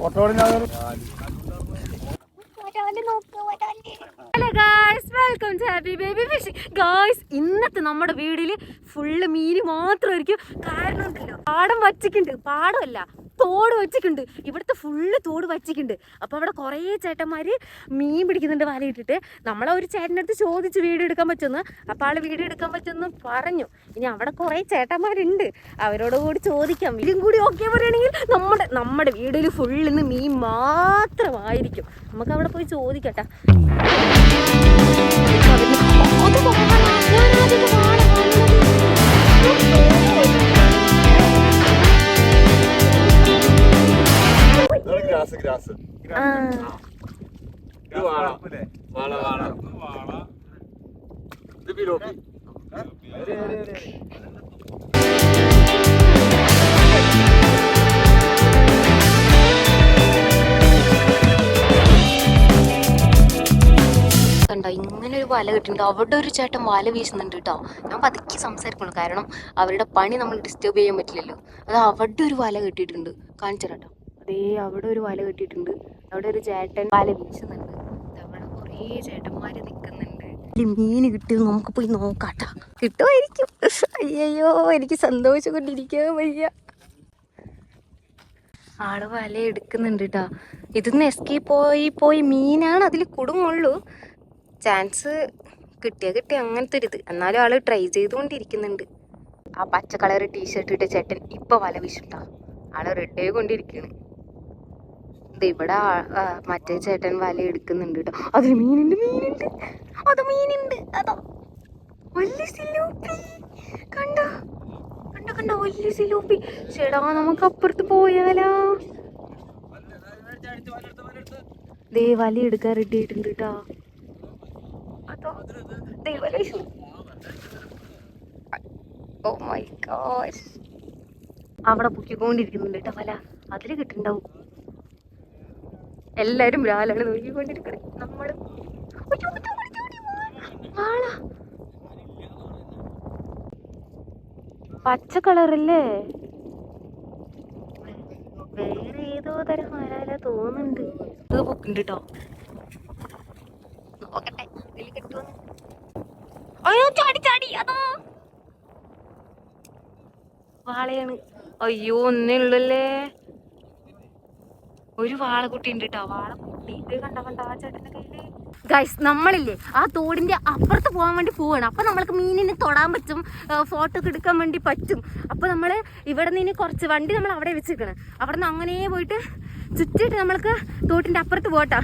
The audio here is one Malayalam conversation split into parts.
Hello guys, welcome to happy baby fishing. Guys, ഇന്നത്തെ നമ്മുടെ വീഡിയോയില് ഫുള്ള് മീന് മാത്രമായിരിക്കും. കാരണം ഉണ്ടല്ലോ, പാടം വച്ചിട്ടുണ്ട്, പാടമല്ല തോട് വച്ചിട്ടുണ്ട്. ഇവിടുത്തെ ഫുള്ള് തോട് വച്ചിട്ടുണ്ട്. അപ്പോൾ അവിടെ കുറേ ചേട്ടന്മാര് മീൻ പിടിക്കുന്നുണ്ട് വല ഇട്ടിട്ട്. നമ്മളെ ഒരു ചേട്ടൻ്റെ അടുത്ത് ചോദിച്ചു വീഡിയോ എടുക്കാൻ പറ്റുമെന്ന്. അപ്പോൾ ആള് വീഡിയോ എടുക്കാൻ പറ്റുമെന്ന് പറഞ്ഞു. ഇനി അവിടെ കുറേ ചേട്ടന്മാരുണ്ട്, അവരോട് കൂടി ചോദിക്കാം. ഇതും കൂടി ഓക്കെ പറയുകയാണെങ്കിൽ നമ്മുടെ വീഡിയോയിൽ ഫുള്ളിന്ന് മീൻ മാത്രമായിരിക്കും. നമുക്ക് അവിടെ പോയി ചോദിക്കട്ടെ. കണ്ടോ, ഇങ്ങനെ ഒരു വല കിട്ടുന്നുണ്ട്. അവിടെ ഒരു ചേട്ടൻ വല വീശുന്നുണ്ട് കേട്ടോ. ഞാൻ പതുക്കി സംസാരിക്കണം, കാരണം അവരുടെ പണി നമ്മൾ ഡിസ്റ്റർബ് ചെയ്യാൻ പറ്റില്ലല്ലോ. അത് അവിടെ ഒരു വല കെട്ടിയിട്ടുണ്ട്, കാണിച്ചു തരാട്ടോ. അതേ അവിടെ ഒരു വല കെട്ടിയിട്ടുണ്ട്. അവിടെ ഒരു ചേട്ടൻ വല വീശുന്നുണ്ട്. അവിടെ കുറേ ചേട്ടന്മാര് നിൽക്കുന്നുണ്ട്. മീന് കിട്ടിയത് നമുക്ക് പോയി നോക്കാട്ടോ. കിട്ടുമായിരിക്കും. അയ്യോ, എനിക്ക് സന്തോഷം കൊണ്ടിരിക്കാൻ വയ്യ. ആള് വല എടുക്കുന്നുണ്ട് കേട്ടോ. ഇതിന്ന് എസ്കേപ്പ് പോയി മീനാണ് അതിൽ കുടുങ്ങുള്ളൂ. ചാൻസ് കിട്ടിയ അങ്ങനത്തെ ഒരു ഇത്. എന്നാലും ആള് ട്രൈ ചെയ്തുകൊണ്ടിരിക്കുന്നുണ്ട്. ആ പച്ച കളർ ടീഷർട്ട് ഇട്ട ചേട്ടൻ ഇപ്പൊ വല വീശിട്ടാ. ആള് റെഡി ആയിക്കൊണ്ടിരിക്കുകയാണ്. ഇത് ഇവിടെ മറ്റേ ചേട്ടൻ വല എടുക്കുന്നുണ്ട് കേട്ടോ. അതിൽ മീനുണ്ട്. അത് മീനുണ്ട്. അതോ വലിയ സിലോപ്പി. കണ്ടോ വലിയ സിലോപ്പി. ചേടാ, നമുക്ക് അപ്പുറത്ത് പോയാലോ? ദേ വല എടുക്കാൻ റെഡി ആയിട്ടുണ്ട് കേട്ടോ. ഓ മൈ ഗോഡ്, അവിടെ പൊക്കിക്കൊണ്ടിരിക്കുന്നുണ്ട് കേട്ടോ വല. അതില് കിട്ടുന്നുണ്ടാവും. എല്ലാരും രാലാണ് നോക്കിക്കൊണ്ടിരിക്കണേ. നമ്മള് പച്ച കളറല്ലേ? വേറെ ഏതോ തരം വരാല തോന്നുന്നുണ്ട്. ഇത് പൊക്കുണ്ട് കേട്ടോ. നോക്കട്ടെ ഇതിൽ കിട്ടുമോ. അയ്യോ, ചാടി അതോ വാളയാണ്. അയ്യോ, ഒന്നേ ഉള്ളല്ലേ. ഒരു വാളക്കുട്ടി ഉണ്ട് കേട്ടോ. വാളക്കുട്ടി ഇത് കണ്ട ആ ചേട്ടന്റെ കയ്യില്. ഗൈസ്, നമ്മളില്ലേ ആ തോടിന്റെ അപ്പുറത്ത് പോകാൻ വേണ്ടി പോവാണ്. അപ്പൊ നമ്മൾക്ക് മീനിനെ തൊടാൻ പറ്റും, ഫോട്ടോ ഒക്കെ എടുക്കാൻ വേണ്ടി പറ്റും. അപ്പൊ നമ്മള് ഇവിടെ നിന്ന് കുറച്ച് വണ്ടി നമ്മൾ അവിടെ വെച്ചിരിക്കണം. അവിടെ നിന്ന് അങ്ങനെ പോയിട്ട് ചുറ്റിട്ട് നമ്മൾക്ക് തോട്ടിന്റെ അപ്പുറത്ത് പോട്ടാ.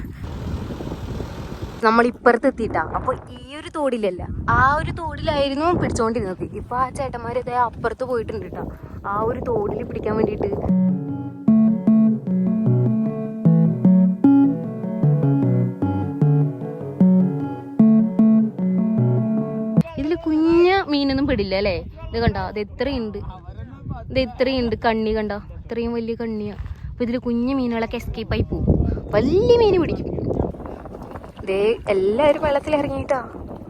നമ്മൾ ഇപ്പുറത്ത് എത്തിയിട്ടാ. അപ്പൊ ഈ ഒരു തോടിലല്ല, ആ ഒരു തോടിലായിരുന്നു പിടിച്ചോണ്ടിരുന്നത്. ഇപ്പൊ ആ ചേട്ടന്മാര് ഇതേ അപ്പുറത്ത് പോയിട്ടുണ്ട് കേട്ടോ, ആ ഒരു തോടിൽ പിടിക്കാൻ വേണ്ടിയിട്ട്. ഇതില് കുഞ്ഞ മീനൊന്നും പെടില്ല അല്ലേ? ഇത് കണ്ടോ, അത് എത്രയുണ്ട് കണ്ണി കണ്ടോ, ഇത്രയും വലിയ കണ്ണിയാ. അപ്പൊ ഇതില് കുഞ്ഞു മീനുകളൊക്കെ എസ്കേപ്പായി പോവും. വലിയ മീന് പിടിക്കും. ദേ എല്ലാവരും വെള്ളത്തിൽ ഇറങ്ങിയിട്ടാ.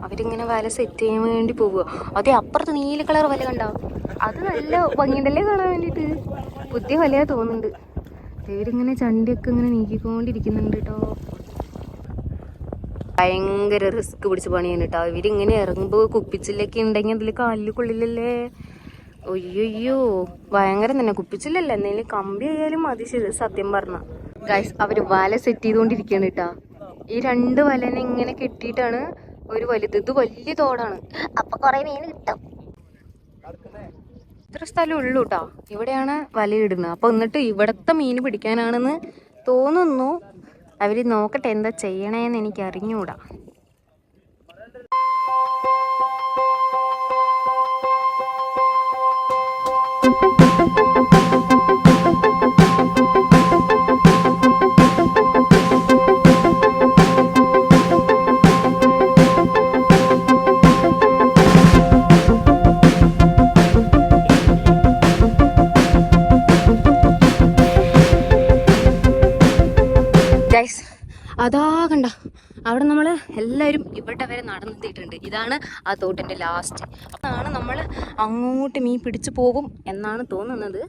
അവരിങ്ങനെ വല സെറ്റ് ചെയ്യാൻ വേണ്ടി പോവുക. അതേ അപ്പുറത്ത് നീല കളർ വല കണ്ടോ, അത് നല്ല ഭംഗിയുണ്ടല്ലേ കാണാൻ വേണ്ടിയിട്ട്. പുതിയ വലയാ തോന്നുന്നുണ്ട്. ഇവരിങ്ങനെ ചണ്ടിയൊക്കെ ഇങ്ങനെ നീക്കിക്കൊണ്ടിരിക്കുന്നുണ്ട് കേട്ടോ. ഭയങ്കര റിസ്ക് പിടിച്ച് പണിയാണ് കേട്ടോ. ഇവരിങ്ങനെ ഇറങ്ങുമ്പോൾ കുപ്പിച്ചില്ലൊക്കെ ഉണ്ടെങ്കിൽ അതിൽ കാലിൽ കൊള്ളില്ലല്ലേ. ഒയ്യോ, ഭയങ്കരം തന്നെ. കുപ്പിച്ചില്ലല്ല, എന്തെങ്കിലും കമ്പി ആയാലും മതി സത്യം പറഞ്ഞ. ഗൈസ്, അവര് വല സെറ്റ് ചെയ്തുകൊണ്ടിരിക്കുകയാണ് കേട്ടോ. ഈ രണ്ട് വലനെ ഇങ്ങനെ കെട്ടിയിട്ടാണ് ഒരു വലുത്. ഇത് വലിയ തോടാണ്, അപ്പൊ കൊറേ മീൻ കിട്ടും. ഇത്ര സ്ഥലം ഉള്ളൂ കേട്ടോ. ഇവിടെയാണ് വലയിടുന്നത്. അപ്പൊ എന്നിട്ട് ഇവിടത്തെ മീൻ പിടിക്കാനാണെന്ന് തോന്നുന്നു. അവര് നോക്കട്ടെ എന്താ ചെയ്യണേന്ന് എനിക്ക് അറിഞ്ഞൂടാ. അതാ കണ്ട, അവിടെ നമ്മൾ എല്ലാവരും ഇവിടെ വരെ നടന്നെത്തിയിട്ടുണ്ട്. ഇതാണ് ആ തോട്ടിൻ്റെ ലാസ്റ്റ്. അതാണ് നമ്മൾ അങ്ങോട്ട് മീൻ പിടിച്ചു പോകും എന്നാണ് തോന്നുന്നത്.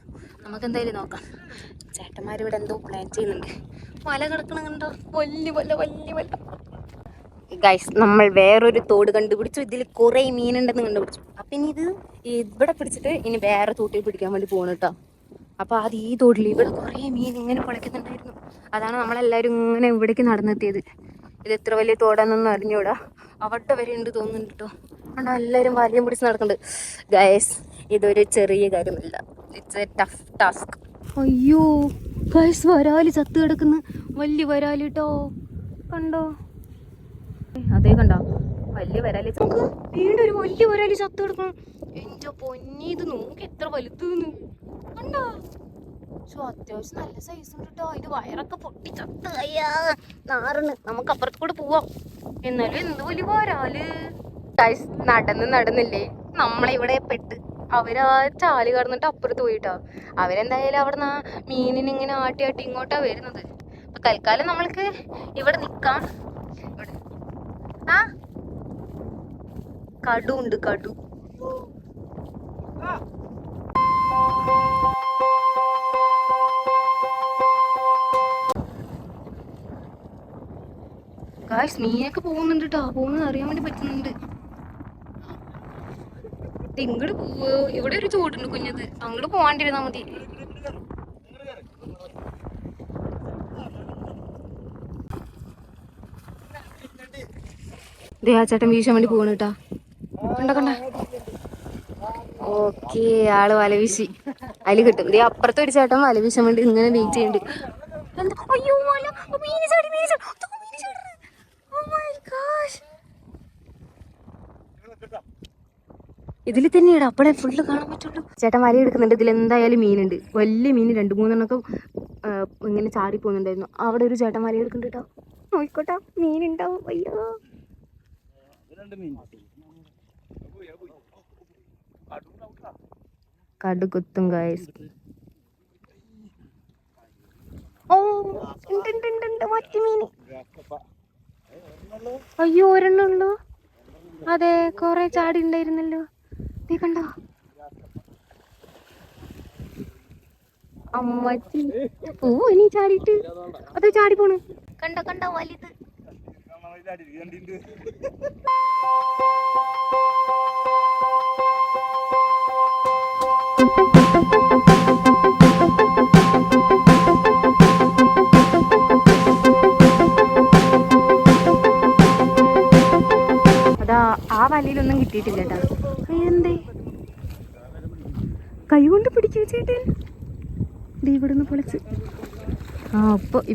നമുക്കെന്തായാലും നോക്കാം. ചേട്ടന്മാരിവിടെ എന്തോ പ്ലാൻ ചെയ്യുന്നുണ്ട്. വല കിടക്കണ കണ്ടോ, വലിയ വല വലിയ വല. ഗൈസ് നമ്മൾ വേറൊരു തോട് കണ്ടുപിടിച്ചു. ഇതിൽ കുറെ മീനുണ്ടെന്ന് കണ്ടുപിടിച്ചു. അപ്പൊ ഇനി ഇത് ഇവിടെ പിടിച്ചിട്ട് ഇനി വേറെ തോട്ടിൽ പിടിക്കാൻ വേണ്ടി പോകണം കേട്ടോ. അപ്പൊ അത് ഈ തോട്ടിൽ ഇവിടെ കുറെ മീൻ ഇങ്ങനെ കുളയ്ക്കുന്നുണ്ടായിരുന്നു. അതാണ് നമ്മളെല്ലാരും ഇങ്ങനെ ഇവിടേക്ക് നടന്നെത്തിയത്. ഇത് എത്ര വലിയ തോടാന്നൊന്നും അറിഞ്ഞൂടാ. അവിടെ വരെ ഉണ്ട് തോന്നുന്നുണ്ട് കേട്ടോ. കണ്ടോ എല്ലാവരും വലയും പിടിച്ച് നടക്കുന്നുണ്ട്. ഗൈസ് ഇതൊരു ചെറിയ കാര്യമല്ല, ഇറ്റ്സ് എ ടഫ് ടാസ്ക്. അയ്യോ ഗൈസ്, വരാല് ചത്ത് കിടക്കുന്ന വലിയ വരാല് കേട്ടോ. കണ്ടോ, അതേ കണ്ടോ വലിയ വരാല്. വീണ്ടും ഒരു വലിയ വരാല് ചത്ത് കിടക്കണം. എന്റെ പൊന്നി, ഇത് നോക്കി എത്ര വലുതെന്ന് കണ്ടോ. അത്യാവശ്യം നല്ല സൈസ് ഉണ്ട് കേട്ടോ. ഇത് വയറൊക്കെ പൊട്ടി ചത്ത്. അയ്യാ നാറണ്. നമുക്ക് അപ്പുറത്ത് കൂടെ പോവാം. എന്നാലും എന്ത് വലിയ വരാല്. ഗൈസ് നടന്നില്ലേ നമ്മളിവിടെ പെട്ട്. അവരാ ചാല് കടന്നിട്ട് അപ്പുറത്ത് പോയിട്ടോ. അവരെന്തായാലും അവിടെ നിന്ന് മീനിന് ഇങ്ങനെ ആട്ടി ആട്ടി ഇങ്ങോട്ടാ വരുന്നത്. അപ്പൊ തൽക്കാലം നമ്മൾക്ക് ഇവിടെ നിക്കാം. ഇവിടെ കടു ഉണ്ട്, കടു. ഗായ്സ് മീനൊക്കെ പോകുന്നുണ്ട് കേട്ടോ. പോകുന്നത് അറിയാൻ വേണ്ടി പറ്റുന്നുണ്ട്. ഇങ്ങോട്ട് പോവോ, ഇവിടെ ഒരു ചോടുണ്ട് കുഞ്ഞത്, അങ്ങോട്ട് പോവാണ്ടിരുന്നാ മതി. ആ ചേട്ടൻ വീശാൻ വേണ്ടി പോകണ കേട്ടാ. കണ്ട കണ്ട. ഓക്കെ, ആള് വല വീശി. അതിൽ കിട്ടും. അപ്പുറത്തെ ഒരു ചേട്ടൻ വല വീശാൻ വേണ്ടി ഇങ്ങനെ വെയിറ്റ് ചെയ്യുന്നുണ്ട്. അയ്യോ ഇതിൽ തന്നെയാണ് അപ്പഴേ ഫുള്ള് കാണാൻ പറ്റുള്ളൂ. ചേട്ടൻ വല എടുക്കുന്നുണ്ട്. ഇതിൽ എന്തായാലും മീനുണ്ട്. വലിയ മീൻ 2-3 ഇങ്ങനെ ചാടി പോകുന്നുണ്ടായിരുന്നു. അവിടെ ഒരു ചേട്ടൻ വല എടുക്കുന്നുണ്ട് കേട്ടോ. നോയിക്കോട്ടെ, മീനുണ്ടാവും. അയ്യോ കടുകുത്തും ഗൈസ്. ഓ ഉണ്ട് മറ്റു മീന്. അയ്യോ ഒരെണ്ണുള്ളൂ. അതെ, കൊറേ ചാടി ഉണ്ടായിരുന്നല്ലോ. നീ കണ്ടോ അമ്മച്ചി. ഓ ഇനി ചാടിയിട്ട് അത് ചാടി പോണ്. കണ്ടോ കണ്ടോ വലുത്. അതാ ആ വലയിലൊന്നും കിട്ടിയിട്ടില്ല കേട്ടാ. എന്തേ കൈ കൊണ്ട് പിടിക്കൂ ചേട്ടൻ. ഇവിടുന്ന് പൊളിച്ച്.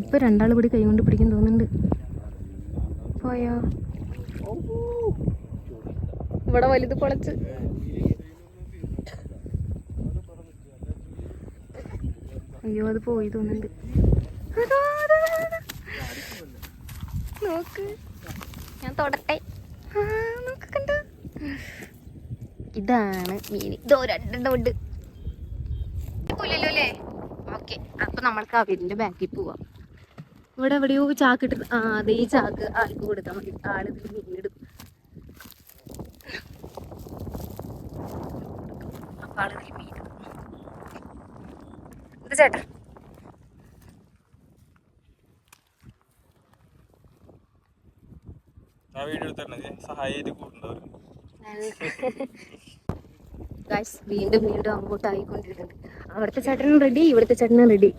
ഇപ്പൊ 2 കൂടി കൈ കൊണ്ട് പിടിക്കാൻ തോന്നുന്നുണ്ട്. പോയോ, ഇവിടെ വലുത് പൊളിച്ച്. അയ്യോ അത് പോയി തോന്നുന്നുണ്ട്. നോക്ക്, ഞാൻ തൊടട്ടെ. നോക്ക് കണ്ടോ, ഇതാണ് മീൻ. ഇതോ 2 ഉണ്ട്. അല്ലേ? ഓക്കെ, അപ്പൊ നമ്മൾക്ക് അവരിന്റെ ബാക്കിൽ പോവാം. ഇവിടെ എവിടെയോ ചാക്കിട്ട്. അതെ, ഈ ചാക്ക് ആൾക്ക് കൊടുത്താൽ മതി. ആള് ഇതിൽ മീനിടും. അപ്പൊ ആള് ഇതിൽ മീനിടും. ഇത് ചേട്ടാ വീണ്ടും അങ്ങോട്ട് ആയിക്കൊണ്ടിരുന്നുണ്ട്. അവിടുത്തെ ചേട്ടനും റെഡി, ഇവിടുത്തെ ചേട്ടനും റെഡി.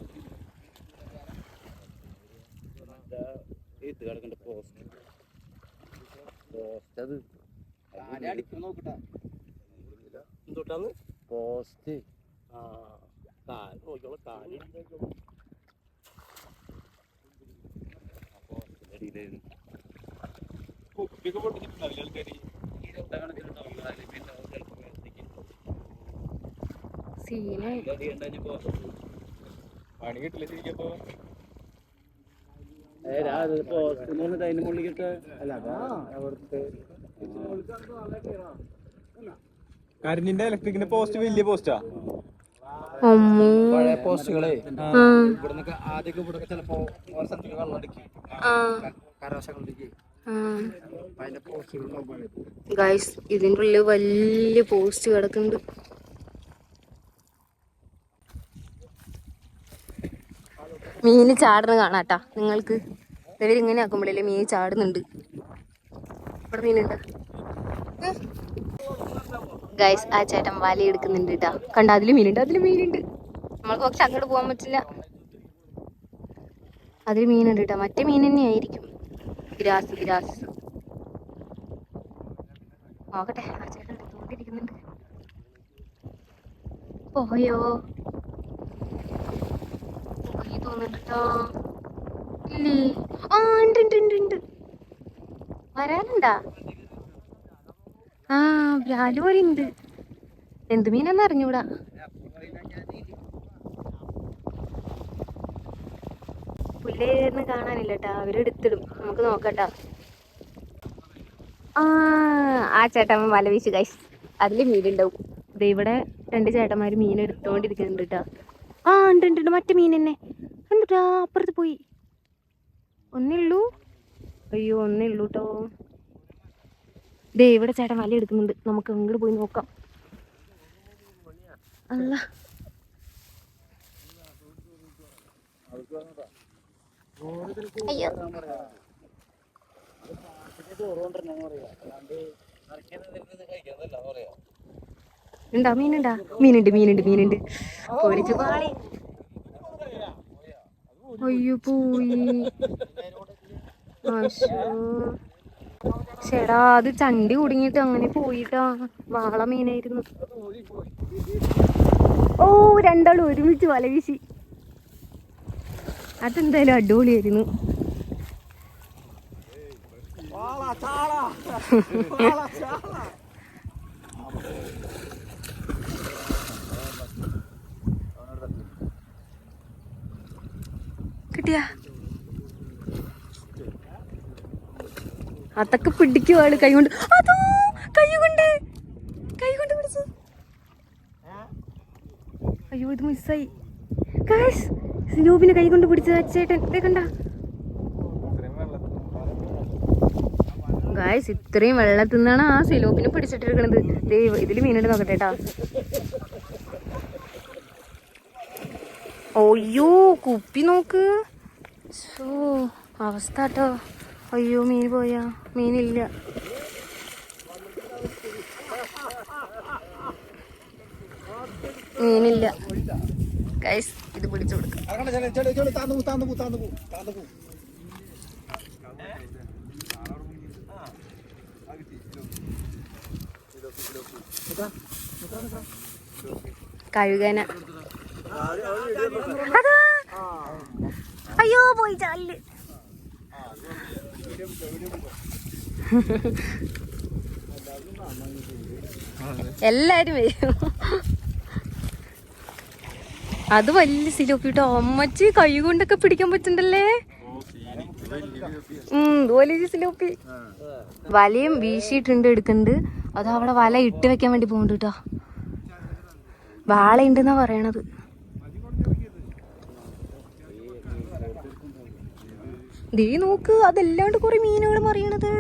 പണി കിട്ടില്ല ശരിക്കപ്പോ. കരഞ്ഞിന്റെ ഇലക്ട്രിക്കിന്റെ പോസ്റ്റ് വലിയ പോസ്റ്റാ. പഴയ പോസ്റ്റുകളെ ഇവിടുന്ന് ആദ്യമൊക്കെ ഇവിടെ ചിലപ്പോ ഓരോ സ്ഥലത്തേക്ക് വെള്ളം അടിക്കും കരവശങ്ങളിലേക്ക്. ഗൈസ് ഇതിന്റെ ഉള്ളിൽ വലിയ പോസ്റ്റ് കിടക്കുന്നുണ്ട്. മീന് ചാടുന്നത് കാണാട്ടാ നിങ്ങൾക്ക്. ഇവരിങ്ങനെ ആക്കുമ്പോഴല്ലേ മീൻ ചാടുന്നുണ്ട്. ഇവിടെ മീനുണ്ട് ഗൈസ്. ആ ചേട്ടൻ വല എടുക്കുന്നുണ്ട് കേട്ടാ. കണ്ട അതില് മീനുണ്ട്, അതില് മീനുണ്ട്. നമ്മൾക്ക് പക്ഷെ അങ്ങോട്ട് പോകാൻ പറ്റില്ല. അതിൽ മീനുണ്ട് കേട്ടോ. മറ്റേ മീൻ തന്നെ ആയിരിക്കും. ഗ്രാസ് നോക്കട്ടെ. ആ ചേട്ടൻ തോന്നിരിക്കുന്നുണ്ട്. പോയോ പോയി തോന്നിട്ടോ. ഇല്ലേ? ആ ഉണ്ട്. വരാനുണ്ടാ? ആ ബ്രാല് പോലെ ഉണ്ട്. എന്ത് മീനാന്ന് അറിഞ്ഞൂടാ. പുല്ലേന്ന് കാണാനില്ല കേട്ടാ. അവരെടുത്തിടും. നമുക്ക് നോക്കട്ടാ. ആ ചേട്ടൻ വല വീശു ഗൈസ്. അതില് മീനുണ്ടാവും. ദേ ഇവിടെ 2 ചേട്ടന്മാര് മീൻ എടുത്തോണ്ടിരിക്കുന്നുണ്ട് കേട്ടാ. ആ ഉണ്ട് മറ്റേ മീൻ തന്നെ ഉണ്ട്ട്ടാ. അപ്പുറത്ത് പോയി. ഒന്നേ ഉള്ളൂ. അയ്യോ ഒന്നേ ഉള്ളൂ കേട്ടോ. ദേ ഇവിടെ ചേട്ടൻ വല എടുക്കുന്നുണ്ട്. നമുക്ക് അങ്ങോട്ട് പോയി നോക്കാം. അല്ല അയ്യോ ഉണ്ടാ മീനുണ്ടാ? മീനുണ്ട്. പൊരിച്ചു പാളി. അയ്യോ പോയി. ചേടാ അത് ചണ്ടി കുടുങ്ങിട്ട് അങ്ങനെ പോയിട്ടാ. വാള മീനായിരുന്നു. ഓ രണ്ടാളും ഒരുമിച്ച് വല വീശി. അതെന്തായാലും അടിപൊളിയായിരുന്നു. കിട്ടിയാ? അതൊക്കെ പിടിക്കുവാള് കൈ കൊണ്ട്. അതോ കൈ കൊണ്ട് പിടിച്ചു. അയ്യോ ഇത് മിസ്സായി. സിലോപ്പിനെ കൈ കൊണ്ട് പിടിച്ച ചേട്ടൻ കണ്ട ഗായ്സ്. ഇത്രയും വെള്ളത്തിൽ നിന്നാണ് ആ സിലോപ്പിനെ പിടിച്ചിട്ടിരിക്കണത്. ഇതില് മീനുണ്ട് നോക്കട്ടെട്ടാ. അയ്യോ കുപ്പി നോക്ക്. അവസ്ഥ കേട്ടോ. അയ്യോ മീൻ പോയാ? മീനില്ല. ഗൈസ് ഇത് പിടിച്ചു കൊടുക്കാം. കഴുകന. അതാ അയ്യോ പോയി ചാലില്. എല്ലാരും വരും. അത് വലിയ സിലോപ്പിട്ടോ. അമ്മച്ചി കൈ കൊണ്ടൊക്കെ പിടിക്കാൻ പറ്റണ്ടല്ലേ. വലിയ സിലോപ്പി. വലയും വീശിയിട്ടുണ്ട് എടുക്കുന്നുണ്ട്. അത് അവിടെ വല ഇട്ട് വെക്കാൻ വേണ്ടി പോകുന്നുണ്ട് കേട്ടോ. വാളയുണ്ടെന്നാ പറയണത്. ദേ നോക്ക് അതല്ലാണ്ട് കുറെ മീനുകൾ മറിയണത്.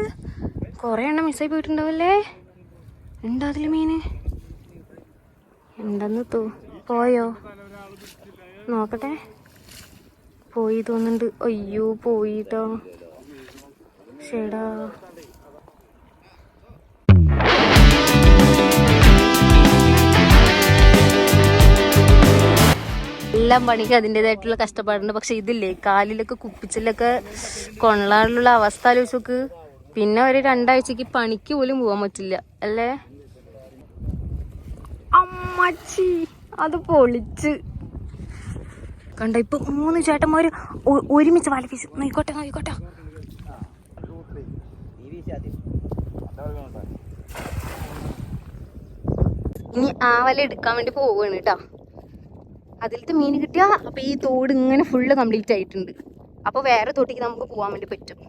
കുറെ എണ്ണം മിസ്സായി പോയിട്ടുണ്ടാവല്ലേ. ഉണ്ടോ അതില് മീന്? ഉണ്ടെന്ന് പോയോ നോക്കട്ടെ. പോയി തോന്നുന്നുണ്ട്. അയ്യോ പോയിട്ടോ. ശേടാ എല്ലാം പണിക്ക് അതിൻ്റെതായിട്ടുള്ള കഷ്ടപ്പാടുണ്ട്. പക്ഷെ ഇതില്ലേ കാലിലൊക്കെ കുപ്പിച്ചിലൊക്കെ കൊള്ളാനുള്ള അവസ്ഥ ആലോചിച്ച്. പിന്നെ ഒരു 2 ആഴ്ചക്ക് പണിക്ക് പോലും പോകാൻ പറ്റില്ല അല്ലേ. അമ്മച്ചി അത് പൊളിച്ച് കണ്ട. ഇപ്പൊ 3 ചേട്ടന്മാര് ഒരുമിച്ച് വല വീശു. നോയിക്കോട്ടെ. ഇനി ആ വല എടുക്കാൻ വേണ്ടി പോവുകയാണ് കേട്ടോ. അതിലത്തെ മീൻ കിട്ടിയാ അപ്പൊ ഈ തോട് ഇങ്ങനെ ഫുള്ള് കംപ്ലീറ്റ് ആയിട്ടുണ്ട്. അപ്പൊ വേറെ തോട്ടിക്ക് നമുക്ക് പോവാൻ വേണ്ടി പറ്റും.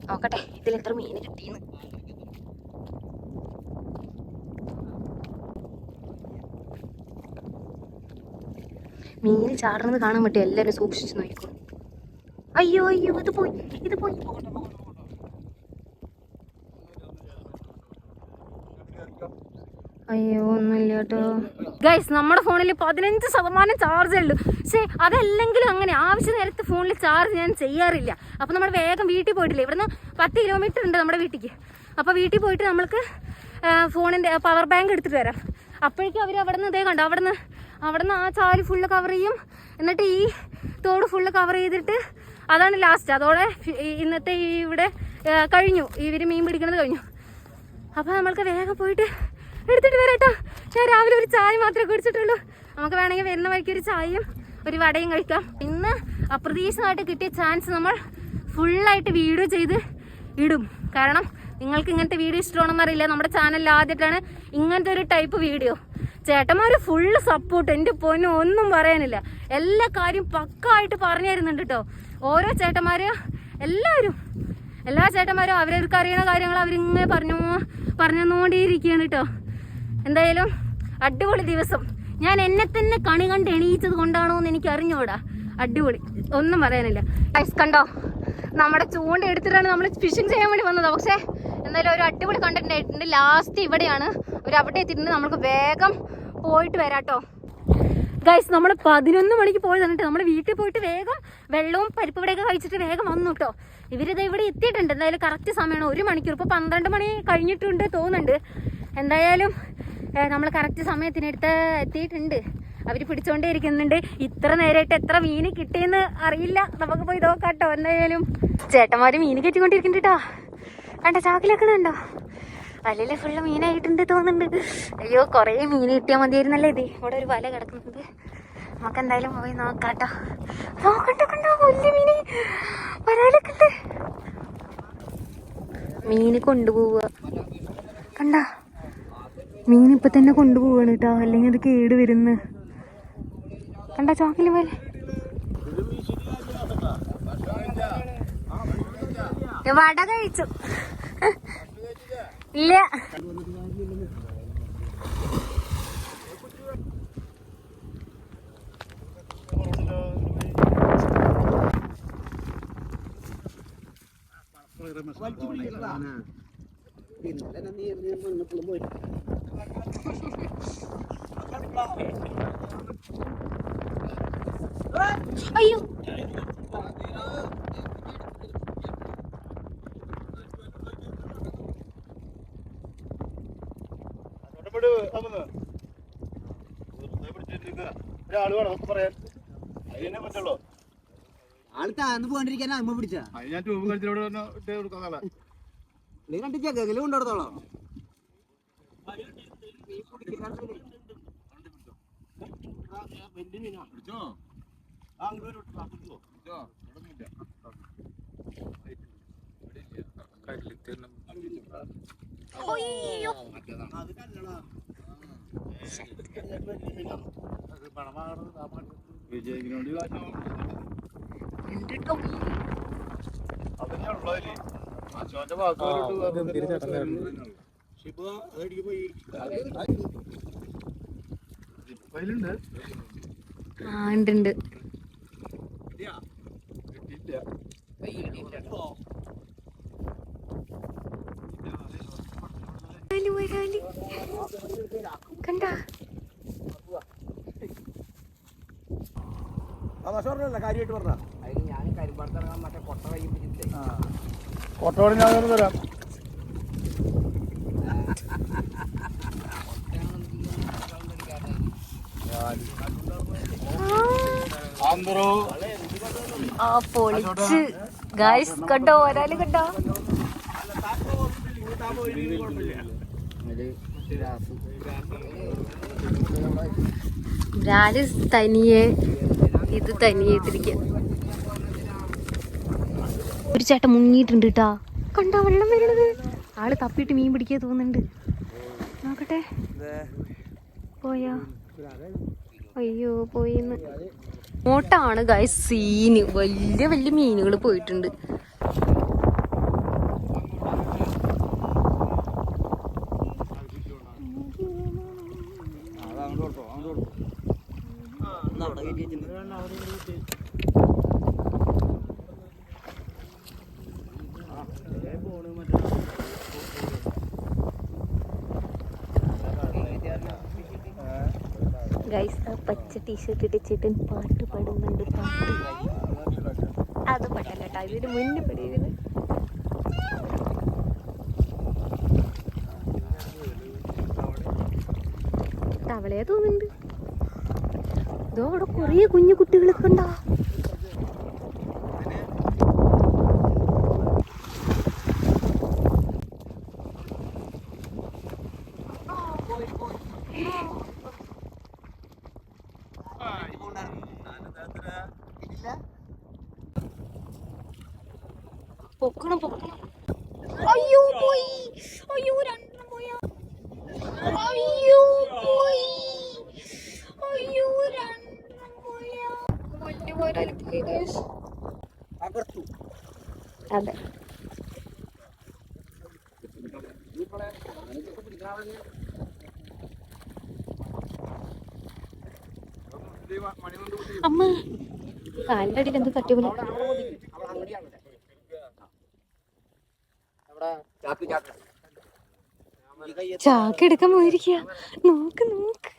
നോക്കട്ടെ ഇതിൽ എത്ര മീൻ കിട്ടിയെന്ന്. മീൻ ചാടുന്നത് കാണാൻ പറ്റും. എല്ലാരും സൂക്ഷിച്ചു നോക്കും. അയ്യോ ഇത് പോയി. അയ്യോ ഒന്നുമില്ല കേട്ടോ ഗൈസ്. നമ്മുടെ ഫോണിൽ 15% ചാർജേ ഉള്ളൂ. പക്ഷേ അതല്ലെങ്കിലും അങ്ങനെ ആവശ്യ നേരത്ത് ഫോണിൽ ചാർജ് ഞാൻ ചെയ്യാറില്ല. അപ്പോൾ നമ്മൾ വേഗം വീട്ടിൽ പോയിട്ടില്ല. ഇവിടുന്ന് 10 കിലോമീറ്റർ ഉണ്ട് നമ്മുടെ വീട്ടിലേക്ക്. അപ്പോൾ വീട്ടിൽ പോയിട്ട് നമ്മൾക്ക് ഫോണിൻ്റെ പവർ ബാങ്ക് എടുത്തിട്ട് വരാം. അപ്പോഴേക്കും അവർ അവിടെ നിന്ന് ഇതേ കണ്ടോ, അവിടെ നിന്ന് ആ ചാല് ഫുള്ള് കവർ ചെയ്യും. എന്നിട്ട് ഈ തോട് ഫുള്ള് കവർ ചെയ്തിട്ട് അതാണ് ലാസ്റ്റ്. അതോടെ ഇന്നത്തെ ഇവിടെ കഴിഞ്ഞു, ഇവർ മീൻ പിടിക്കുന്നത് കഴിഞ്ഞു. അപ്പോൾ നമ്മൾക്ക് വേഗം പോയിട്ട് എടുത്തിട്ട് വരാം കേട്ടോ. ഞാൻ രാവിലെ ഒരു ചായ മാത്രമേ കുടിച്ചിട്ടുള്ളൂ. നമുക്ക് വേണമെങ്കിൽ വരുന്ന വഴിക്ക് ഒരു ചായയും ഒരു വടയും കഴിക്കാം. ഇന്ന് അപ്രതീക്ഷിതമായിട്ട് കിട്ടിയ ചാൻസ് നമ്മൾ ഫുള്ളായിട്ട് വീഡിയോ ചെയ്ത് ഇടും. കാരണം നിങ്ങൾക്ക് ഇങ്ങനത്തെ വീഡിയോ ഇഷ്ടമാണെന്നറിയില്ല. നമ്മുടെ ചാനലിൽ ആദ്യമായിട്ടാണ് ഇങ്ങനത്തെ ഒരു ടൈപ്പ് വീഡിയോ. ചേട്ടന്മാർ ഫുള്ള് സപ്പോർട്ട്, എൻ്റെ പൊന്നും ഒന്നും പറയാനില്ല. എല്ലാ കാര്യം പക്കായിട്ട് പറഞ്ഞു തരുന്നുണ്ട് കേട്ടോ. ഓരോ ചേട്ടന്മാരും എല്ലാ ചേട്ടന്മാരും അവരവർക്ക് അറിയുന്ന കാര്യങ്ങൾ അവരിങ്ങനെ പറഞ്ഞുകൊണ്ടേയിരിക്കുകയാണ് കേട്ടോ. എന്തായാലും അടിപൊളി ദിവസം. ഞാൻ എന്നെ തന്നെ കണി കണ്ട് എണീച്ചത് കൊണ്ടാണോ എന്ന് എനിക്ക് അറിഞ്ഞൂടാ. അടിപൊളി, ഒന്നും പറയാനില്ല. കണ്ടോ, നമ്മുടെ ചൂണ്ട എടുത്തിട്ടാണ് നമ്മൾ ഫിഷിങ് ചെയ്യാൻ വേണ്ടി വന്നത്. പക്ഷേ എന്തായാലും ഒരു അടിപൊളി കണ്ടന്റ് ആയിട്ടുണ്ട്. ലാസ്റ്റ് ഇവിടെയാണ് അവിടെ എത്തിയിട്ടുണ്ട്. നമുക്ക് വേഗം പോയിട്ട് വരാം കേട്ടോ ഗൈസ്. നമ്മൾ 11 മണിക്ക് പോയി തന്നിട്ട് നമ്മൾ വീട്ടിൽ പോയിട്ട് വേഗം വെള്ളവും പരിപ്പ് വടയൊക്കെ കഴിച്ചിട്ട് വേഗം വന്നു കേട്ടോ. ഇവരിത് ഇവിടെ എത്തിയിട്ടുണ്ട്. എന്തായാലും കറക്റ്റ് സമയമാണ്, 1 മണിക്കൂർ. ഇപ്പോൾ 12 മണി കഴിഞ്ഞിട്ടുണ്ട് തോന്നുന്നുണ്ട്. എന്തായാലും നമ്മൾ കറക്റ്റ് സമയത്തിനടുത്ത് എത്തിയിട്ടുണ്ട്. അവർ പിടിച്ചോണ്ടേ ഇരിക്കുന്നുണ്ട്. ഇത്ര നേരമായിട്ട് എത്ര മീൻ കിട്ടിയെന്ന് അറിയില്ല. നമുക്ക് പോയി നോക്കാം കേട്ടോ. എന്തായാലും ചേട്ടന്മാർ മീൻ കെറ്റിക്കൊണ്ടിരിക്കുന്നുണ്ട് കേട്ടോ. കണ്ട ചാക്കിലൊക്കെ ഉണ്ടോ, വലയിൽ ഫുള്ള് മീനായിട്ടുണ്ട് തോന്നുന്നുണ്ട്. അയ്യോ കുറേ മീൻ കിട്ടിയാൽ മതിയായിരുന്നല്ലേ. ഇത് ഇവിടെ ഒരു വല കിടക്കുന്നുണ്ട്. നമുക്ക് എന്തായാലും പോയി നോക്കാം കേട്ടോ. നോക്കണ്ടോ, കണ്ടോ വലിയ മീന് വരാലൊക്കെ ഉണ്ട്. മീന് കൊണ്ടുപോവുക കണ്ട, മീൻ ഇപ്പൊ തന്നെ കൊണ്ടുപോവാണ് കേട്ടോ. അല്ലെങ്കിൽ അത് കേട് വരുന്നു. കണ്ട ചാക്കില് പോലെ വട കഴിച്ചു ഇല്ല. അയ്യോ ആള് താന്ന് പോകാണ്ടിരിക്കാനാ അമ്മ പിടിച്ച ഞാൻ ട്യൂബ് കളിച്ചിലൂടെ കൊടുക്കാന്നല്ല. നീ രണ്ട് ജഗലും കൊണ്ടിടത്തോളാം. വിജയിക്കുന്നോണ്ട് ഉണ്ട്. കണ്ട കാര്യമായിട്ട് പറഞ്ഞ അതിന് ഞാൻ കരിമ്പാടത്തിറങ്ങാൻ മറ്റേ കൊട്ട കൈ പിടിച്ചിട്ടേ കൊട്ടോടെ ഞാൻ തരാം. ആ പൊളിച്ച് ഗായ്സ് കണ്ടോ, ഒരാള് കണ്ടോ. രാജ് തനിയെ ഇത് തനിയെ ഇട്ടിരിക്ക. ഒരു ചേട്ടൻ മുങ്ങിയിട്ടുണ്ട് കേട്ടാ. കണ്ടോ വെള്ളം വരുന്നത്. ആള് തപ്പിയിട്ട് മീൻ പിടിക്കാൻ തോന്നുന്നുണ്ട്. നോക്കട്ടെ പോയാ. അയ്യോ പോയിന്ന്. ഓട്ടാണ് ഗൈസ് സീന്. വലിയ വലിയ മീനുകൾ പോയിട്ടുണ്ട്. ഗൈസ് ആ പച്ച ടീഷർട്ട് ഇട്ട് ചേട്ടൻ പാട്ട് പാടുന്നുണ്ട്. പാട്ട് അത് പാട്ടല്ല കേട്ടോ, ഇതിന് മുന്നേ പഠിക്കുന്നത്. തവളയാ തോന്നുന്നുണ്ട്. ഇതോ അവിടെ കുറേ കുഞ്ഞു കുട്ടികളൊക്കെ ഉണ്ടോ. പൊക്കണം പൊക്കണം. അയ്യോ പോയി. അയ്യോ രണ്ടെണ്ണം പോയാ. അയ്യോ പോയി. അയ്യോ രണ്ടെണ്ണം പോയാ. വലിയ പോരാ പോയി ഗൈസ്. അതെ അമ്മ കാലിൻ്റെ അടിയിൽ എന്ത് തട്ടി പോലെ. ചാക്ക് എടുക്കാൻ പോയിരിക്കുക. നോക്ക് നോക്ക്.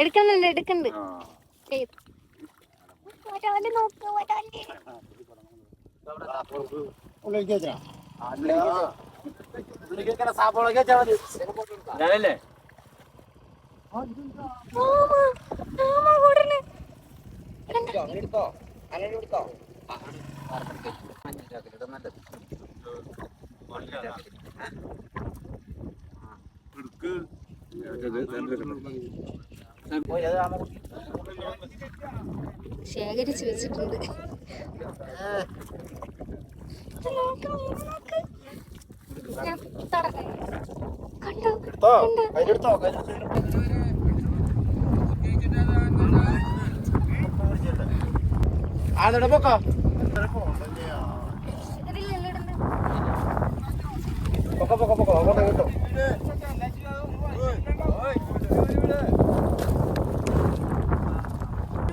എടുക്കുന്നുണ്ട് എടുക്കുന്നുണ്ട്. ഞാനല്ലേ ശേഖരിച്ച് വെച്ചിട്ടുണ്ട്.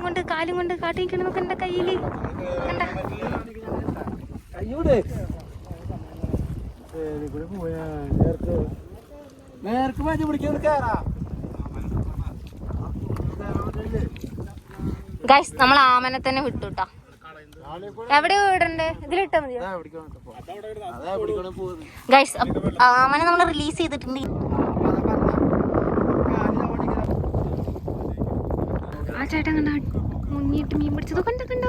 കൊണ്ട് കാലും കൊണ്ട് കാട്ടിക്കണമൊക്കെ എന്റെ കയ്യില് കണ്ട. ഗൈസ് നമ്മൾ ആമനെ തന്നെ വിട്ടുട്ടാ. എവിടെ വിടണ്ടേ? ഇതിലിട്ടാ മതിയോ ഗൈസ്? ആമനെ നമ്മൾ റിലീസ് ചെയ്തിട്ടുണ്ട്. ആ ചേട്ടൻ കണ്ട മുങ്ങിയിട്ട് മീൻ പിടിച്ചത് കണ്ട കണ്ട.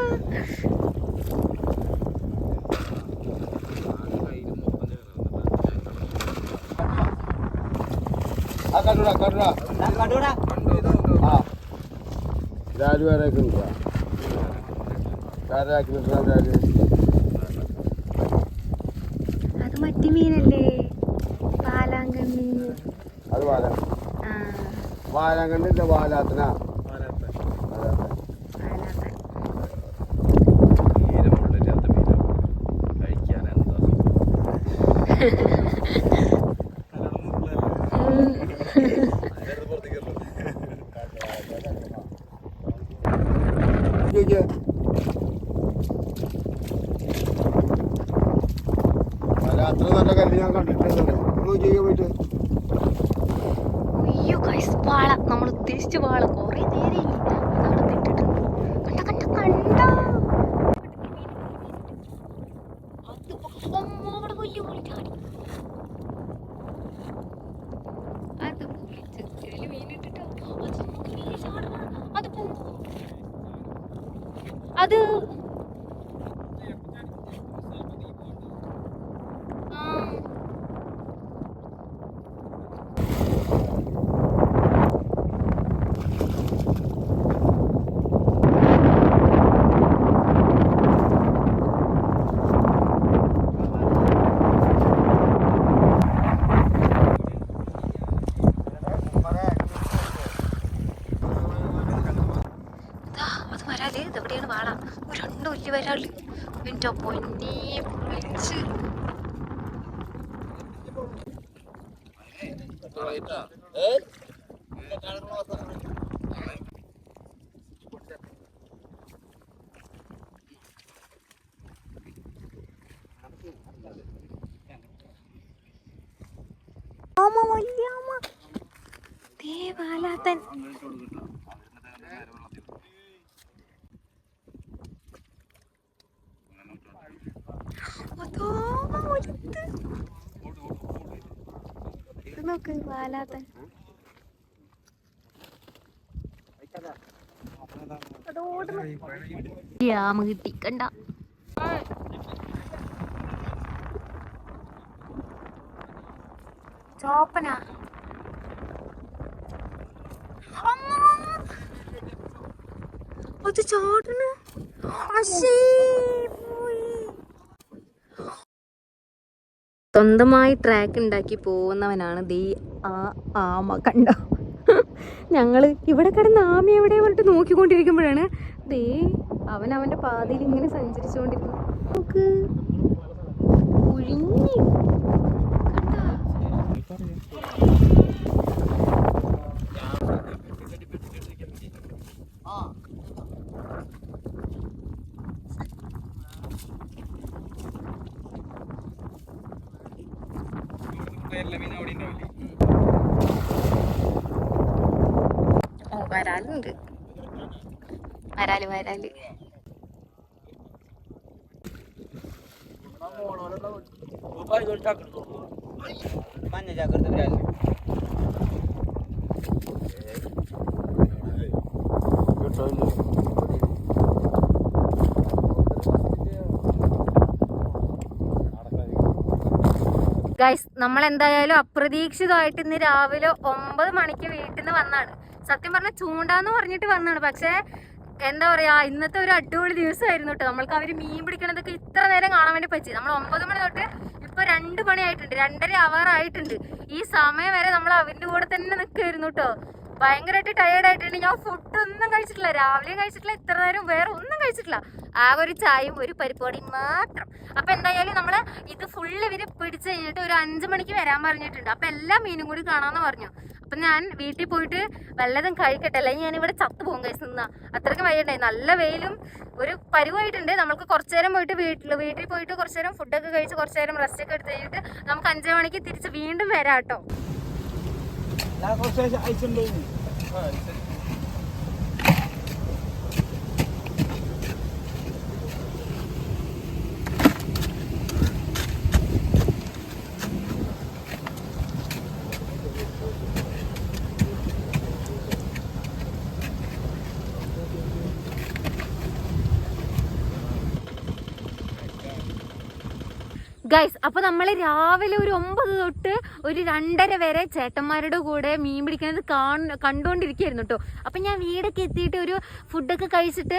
അത് മറ്റേ മീനല്ലേ, പാലാങ്കണ്ണി. അത് വാലാങ്കണ്ണിന്റെ വാലാത്തന. അത്ര നല്ല കല്ല് ഞാൻ കണ്ടിട്ടുണ്ട്. പോയിട്ട് അയ്യോ ഗൈസ് വാള, നമ്മൾ ഉദ്ദേശിച്ച വാള കൊറേ നേരെ അവിടെ പെട്ടിട്ടുണ്ട്. കണ്ട കണ്ട കണ്ട. അവിടെ വലിയ പോലെ ചാടി. അത് മീനിട്ടിട്ടോ അത് അത് വരാല്. ഇതെവിടെയാണ് വാള? രണ്ടു വലിയ വരാല്. എൻ്റെ പൊന്നെ വിളിച്ച് ദേവാലാത്തൻ നോക്ക് വാലാത്തൻ കിട്ടി കണ്ട ചോപ്പന അത് ചോട്ടന് സ്വന്തമായി ട്രാക്ക് ഉണ്ടാക്കി പോകുന്നവനാണ് ദേ ആ ആമ കണ്ടോ. ഞങ്ങള് ഇവിടെ കിടന്ന് ആമ എവിടെ പറഞ്ഞിട്ട് നോക്കിക്കൊണ്ടിരിക്കുമ്പോഴാണ് ദേ അവൻ അവന്റെ പാതയിൽ ഇങ്ങനെ സഞ്ചരിച്ചുകൊണ്ടിരിക്കുന്നു. നോക്ക് ഒഴിഞ്ഞു വരാലുണ്ട് വരാല് മഞ്ഞ ജാഗ്രത വരാല് ഗൈസ് നമ്മൾ എന്തായാലും അപ്രതീക്ഷിതമായിട്ട് ഇന്ന് രാവിലെ 9 മണിക്ക് വീട്ടിൽ നിന്ന് വന്നാണ്. സത്യം പറഞ്ഞാൽ ചൂണ്ടാന്ന് പറഞ്ഞിട്ട് വന്നാണ്. പക്ഷെ എന്താ പറയാ, ഇന്നത്തെ ഒരു അടിപൊളി ദിവസമായിരുന്നു കേട്ടോ. നമ്മൾക്ക് അവര് മീൻ പിടിക്കണതൊക്കെ ഇത്ര നേരം കാണാൻ വേണ്ടി പറ്റി. നമ്മൾ 9 മണി തൊട്ട് ഇപ്പൊ 2 മണി ആയിട്ടുണ്ട്, 2:30 hour ആയിട്ടുണ്ട്. ഈ സമയം വരെ നമ്മൾ അവന്റെ കൂടെ തന്നെ നിൽക്കായിരുന്നു കേട്ടോ. ഭയങ്കരമായിട്ട് ടയേർഡ് ആയിട്ടുണ്ട്. ഞാൻ ഫുഡ് ഒന്നും കഴിച്ചിട്ടില്ല, രാവിലെയും കഴിച്ചിട്ടില്ല, ഇത്ര നേരം വേറെ ഒന്നും കഴിച്ചിട്ടില്ല. ആകെ ഒരു ചായയും ഒരു പരിപാടിയും മാത്രം. അപ്പൊ എന്തായാലും നമ്മള് ഇത് ഫുള്ള് ഇവര് പിടിച്ചു കഴിഞ്ഞിട്ട് ഒരു 5 മണിക്ക് വരാൻ പറഞ്ഞിട്ടുണ്ട്. അപ്പൊ എല്ലാ മീനും കൂടി കാണാന്ന് പറഞ്ഞു. അപ്പൊ ഞാൻ വീട്ടിൽ പോയിട്ട് വല്ലതും കഴിക്കട്ടെ, അല്ലെങ്കിൽ ഞാൻ ഇവിടെ ചത്തു പോകും കഴിച്ച് നിന്നാ. അത്രയ്ക്ക് വയ്യണ്ടായി, നല്ല വെയിലും ഒരു പരുവായിട്ടുണ്ട്. നമുക്ക് കുറച്ചു നേരം പോയിട്ട് വീട്ടിൽ പോയിട്ട് കുറച്ചു നേരം ഫുഡൊക്കെ കഴിച്ച് കുറച്ചു നേരം റെസ്റ്റ് ഒക്കെ എടുത്ത് കഴിഞ്ഞിട്ട് നമുക്ക് 5 മണിക്ക് തിരിച്ച് വീണ്ടും വരാം കേട്ടോ. ഗൈസ്, അപ്പോൾ നമ്മൾ രാവിലെ ഒരു 9 തൊട്ട് ഒരു 2:30 വരെ ചേട്ടന്മാരുടെ കൂടെ മീൻ പിടിക്കുന്നത് കണ്ടുകൊണ്ടിരിക്കുകയായിരുന്നു കേട്ടോ. അപ്പം ഞാൻ വീടൊക്കെ എത്തിയിട്ട് ഒരു ഫുഡൊക്കെ കഴിച്ചിട്ട്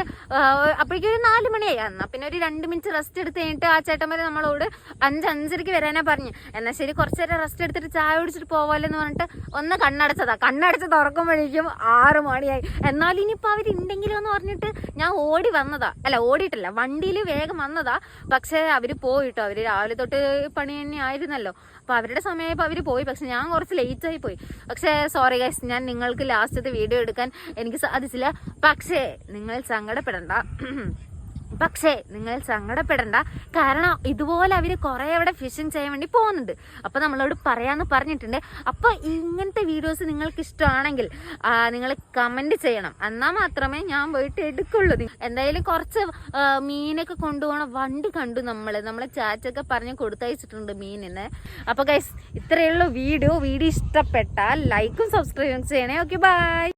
അപ്പോഴേക്കും ഒരു 4 മണിയായി. എന്നാൽ പിന്നെ ഒരു 2 മിനിറ്റ് റെസ്റ്റ് എടുത്ത് കഴിഞ്ഞിട്ട് ആ ചേട്ടന്മാർ നമ്മളോട് 5:05 വരാനാ പറഞ്ഞു. എന്നാൽ ശരി, കുറച്ച് നേരം റെസ്റ്റ് എടുത്തിട്ട് ചായ കുടിച്ചിട്ട് പോവാലെന്ന് പറഞ്ഞിട്ട് ഒന്ന് കണ്ണടച്ച് തുറക്കുമ്പോഴേക്കും 6 മണിയായി. എന്നാലും ഇനിയിപ്പോൾ അവരുണ്ടെങ്കിലോ എന്ന് പറഞ്ഞിട്ട് ഞാൻ ഓടിയിട്ടില്ല, വണ്ടിയിൽ വേഗം വന്നതാ. പക്ഷേ അവർ പോയിട്ടോ. അവർ രാവിലെ തൊട്ട് പണി തന്നെ ആയിരുന്നല്ലോ. അപ്പോൾ അവരുടെ സമയമായപ്പോൾ അവർ പോയി. പക്ഷെ ഞാൻ കുറച്ച് ലേറ്റായി പോയി. പക്ഷേ സോറി ഗൈസ്, ഞാൻ നിങ്ങൾക്ക് ലാസ്റ്റത്തെ വീഡിയോ എടുക്കാൻ എനിക്ക് സാധിച്ചില്ല. പക്ഷേ നിങ്ങൾ സങ്കടപ്പെടണ്ട. കാരണം ഇതുപോലെ അവർ കുറേ അവിടെ ഫിഷിങ് ചെയ്യാൻ വേണ്ടി പോകുന്നുണ്ട്. അപ്പോൾ നമ്മളോട് പറയാമെന്ന് പറഞ്ഞിട്ടുണ്ട്. അപ്പോൾ ഇങ്ങനത്തെ വീഡിയോസ് നിങ്ങൾക്ക് ഇഷ്ടമാണെങ്കിൽ നിങ്ങൾ കമൻറ്റ് ചെയ്യണം, എന്നാൽ മാത്രമേ ഞാൻ പോയിട്ട് എടുക്കുള്ളൂ. എന്തായാലും കുറച്ച് മീനൊക്കെ കൊണ്ടുപോകണം വണ്ടി കണ്ടു. നമ്മളെ ചാച്ചൊക്കെ പറഞ്ഞ് കൊടുത്തയച്ചിട്ടുണ്ട് മീനിന്. അപ്പോൾ ഗൈസ്, ഇത്രയുള്ള വീഡിയോ ഇഷ്ടപ്പെട്ടാൽ ലൈക്കും സബ്സ്ക്രൈബും ചെയ്യണേ. Okay, by.